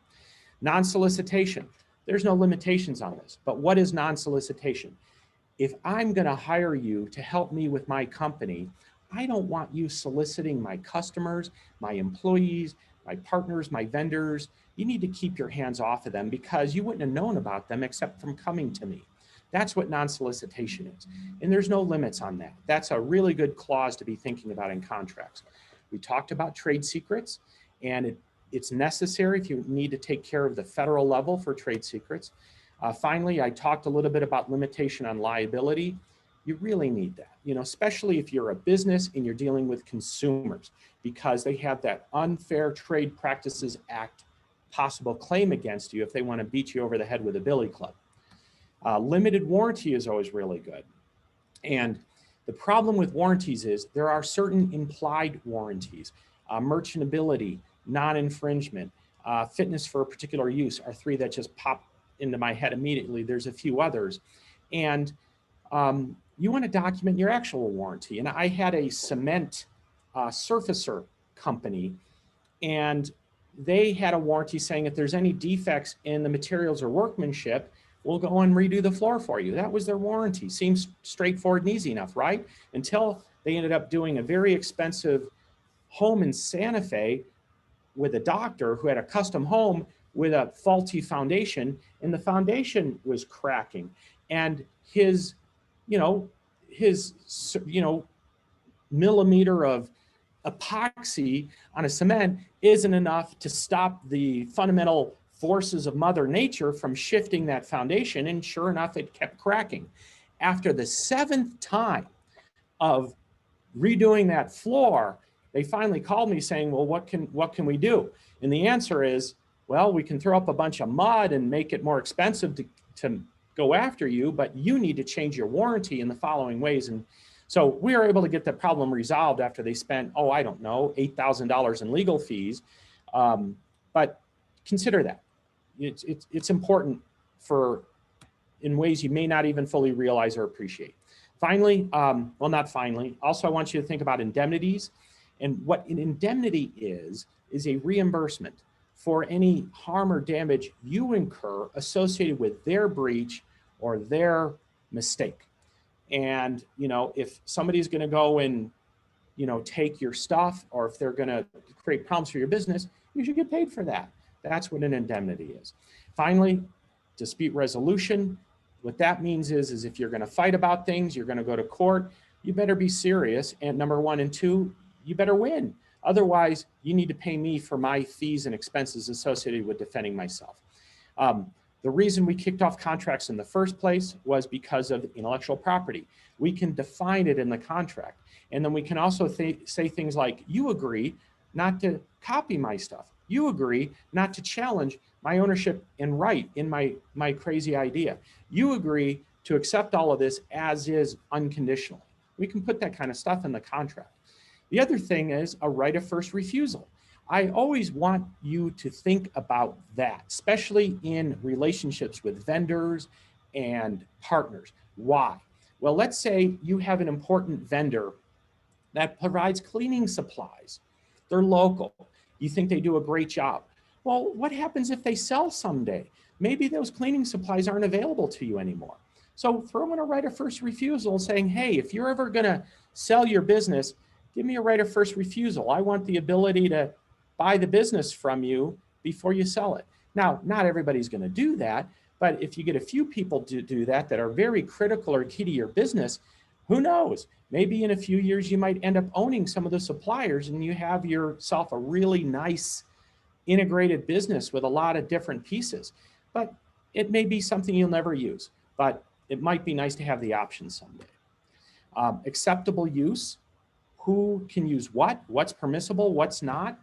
Non-solicitation, there's no limitations on this, but what is non-solicitation? If I'm going to hire you to help me with my company, I don't want you soliciting my customers, my employees, my partners, my vendors. You need to keep your hands off of them because you wouldn't have known about them except from coming to me. That's what non-solicitation is. And there's no limits on that. That's a really good clause to be thinking about in contracts. We talked about trade secrets, and it's necessary if you need to take care of the federal level for trade secrets. Finally, I talked a little bit about limitation on liability. You really need that, you know, especially if you're a business and you're dealing with consumers, because they have that Unfair Trade Practices Act possible claim against you if they want to beat you over the head with a billy club. Limited warranty is always really good. And the problem with warranties is there are certain implied warranties. Merchantability, non-infringement, fitness for a particular use are 3 that just pop into my head immediately. There's a few others. And you want to document your actual warranty. And I had a cement surfacer company, and they had a warranty saying if there's any defects in the materials or workmanship, we'll go and redo the floor for you. That was their warranty. Seems straightforward and easy enough, right? Until they ended up doing a very expensive home in Santa Fe with a doctor who had a custom home with a faulty foundation, and the foundation was cracking. And his millimeter of epoxy on a cement isn't enough to stop the fundamental forces of Mother Nature from shifting that foundation. And sure enough, it kept cracking. After the 7th time of redoing that floor, they finally called me saying, well, what can we do? And the answer is, well, we can throw up a bunch of mud and make it more expensive to go after you, but you need to change your warranty in the following ways. And so we were able to get the problem resolved after they spent, I don't know, $8,000 in legal fees. But consider that. It's important in ways you may not even fully realize or appreciate. Finally, not finally, also I want you to think about indemnities. And what an indemnity is a reimbursement for any harm or damage you incur associated with their breach or their mistake. And, if somebody's going to go and, take your stuff, or if they're going to create problems for your business, you should get paid for that. That's what an indemnity is. Finally, dispute resolution. What that means is if you're going to fight about things, you're going to go to court, you better be serious. And number 1 and 2, you better win. Otherwise, you need to pay me for my fees and expenses associated with defending myself. The reason we kicked off contracts in the first place was because of intellectual property. We can define it in the contract. And then we can also say things like, you agree not to copy my stuff. You agree not to challenge my ownership and right in my crazy idea. You agree to accept all of this as is unconditionally. We can put that kind of stuff in the contract. The other thing is a right of first refusal. I always want you to think about that, especially in relationships with vendors and partners. Why? Well, let's say you have an important vendor that provides cleaning supplies. They're local. You think they do a great job. Well, what happens if they sell someday? Maybe those cleaning supplies aren't available to you anymore. So throw in a right of first refusal saying, hey, if you're ever going to sell your business, give me a right of first refusal. I want the ability to buy the business from you before you sell it. Now, not everybody's going to do that, but if you get a few people to do that that are very critical or key to your business, who knows? Maybe in a few years, you might end up owning some of the suppliers and you have yourself a really nice integrated business with a lot of different pieces. But it may be something you'll never use, but it might be nice to have the option someday. Acceptable use. Who can use what, what's permissible, what's not,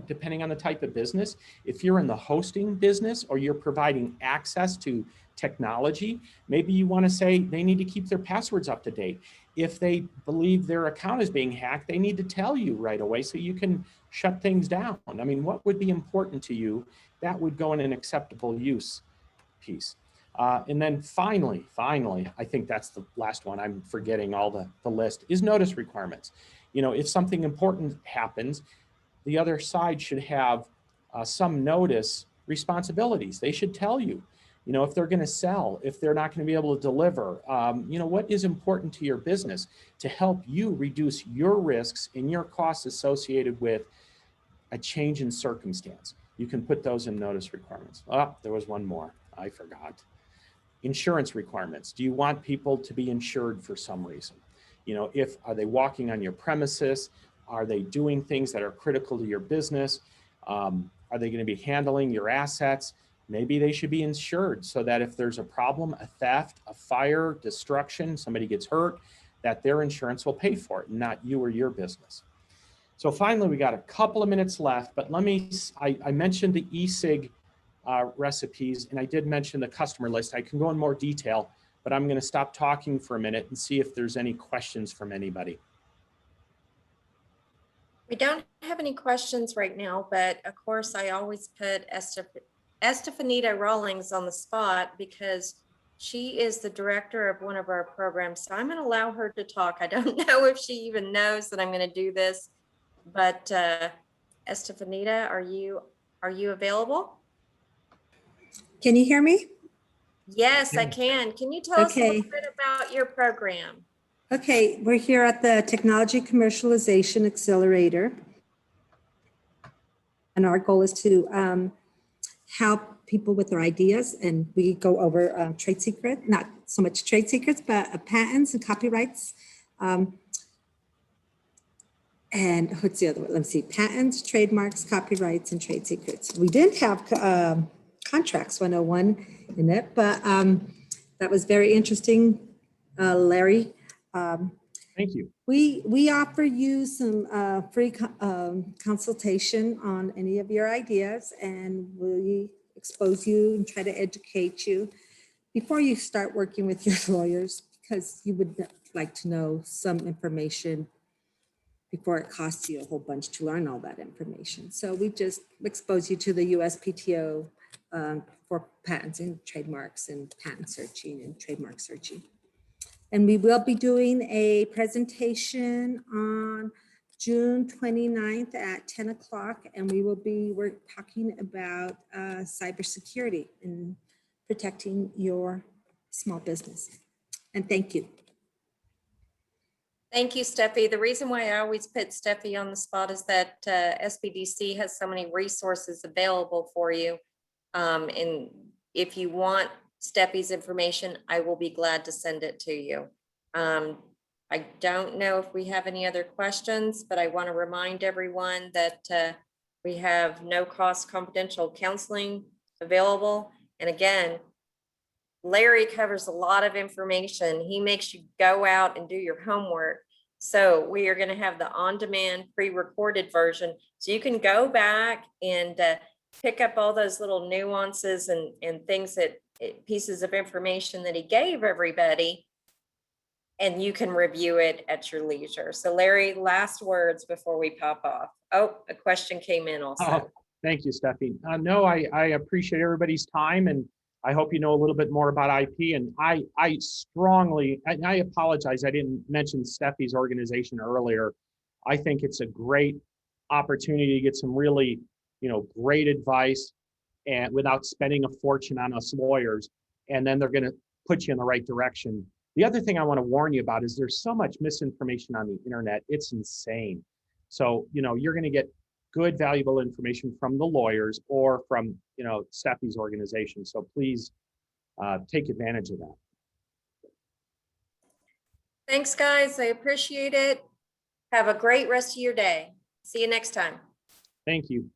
depending on the type of business. If you're in the hosting business or you're providing access to technology, maybe you want to say they need to keep their passwords up to date. If they believe their account is being hacked, they need to tell you right away so you can shut things down. I mean, what would be important to you? That would go in an acceptable use piece. And then finally, I think that's the last one, I'm forgetting all the list, is notice requirements. If something important happens, the other side should have some notice responsibilities. They should tell you, if they're going to sell, if they're not going to be able to deliver, what is important to your business to help you reduce your risks and your costs associated with a change in circumstance. You can put those in notice requirements. Oh, there was one more. I forgot. Insurance requirements. Do you want people to be insured for some reason? Are they walking on your premises? Are they doing things that are critical to your business? Are they going to be handling your assets? Maybe they should be insured so that if there's a problem, a theft, a fire, destruction, somebody gets hurt, that their insurance will pay for it, not you or your business. So finally, we got a couple of minutes left, but I mentioned the e-cig recipes, and I did mention the customer list. I can go in more detail, but I'm going to stop talking for a minute and see if there's any questions from anybody. We don't have any questions right now, but of course, I always put Estefanita Rawlings on the spot because she is the director of one of our programs. So I'm going to allow her to talk. I don't know if she even knows that I'm going to do this, but Estefanita, are you available? Can you hear me? Yes, I can. Can you tell us a little bit about your program? Okay, we're here at the Technology Commercialization Accelerator. And our goal is to help people with their ideas. And we go over trade secret, not so much trade secrets, but patents and copyrights. And what's the other one? Let's see, patents, trademarks, copyrights, and trade secrets. We didn't have Contracts 101 in it, but that was very interesting, Larry. Thank you. We offer you some free consultation on any of your ideas, and we expose you and try to educate you before you start working with your lawyers, because you would like to know some information before it costs you a whole bunch to learn all that information. So we just expose you to the USPTO for patents and trademarks and patent searching and trademark searching. And we will be doing a presentation on June 29th at 10 o'clock. And we're talking about cybersecurity and protecting your small business. And thank you. Thank you, Steffi. The reason why I always put Steffi on the spot is that SBDC has so many resources available for you. And if you want Steffi's information, I will be glad to send it to you. I don't know if we have any other questions, but I want to remind everyone that we have no cost confidential counseling available. And again, Larry covers a lot of information. He makes you go out and do your homework. So we are going to have the on-demand pre-recorded version. So you can go back and pick up all those little nuances and things pieces of information that he gave everybody. And you can review it at your leisure. So Larry, last words before we pop off. Oh, a question came in also. Oh, thank you, Steffi. No, I appreciate everybody's time, and I hope you know a little bit more about IP. And I apologize, I didn't mention Steffi's organization earlier. I think it's a great opportunity to get some really, great advice, and without spending a fortune on us lawyers, and then they're going to put you in the right direction. The other thing I want to warn you about is there's so much misinformation on the internet. It's insane. So, you're going to get good, valuable information from the lawyers or from, Steffi's organization. So please take advantage of that. Thanks, guys. I appreciate it. Have a great rest of your day. See you next time. Thank you.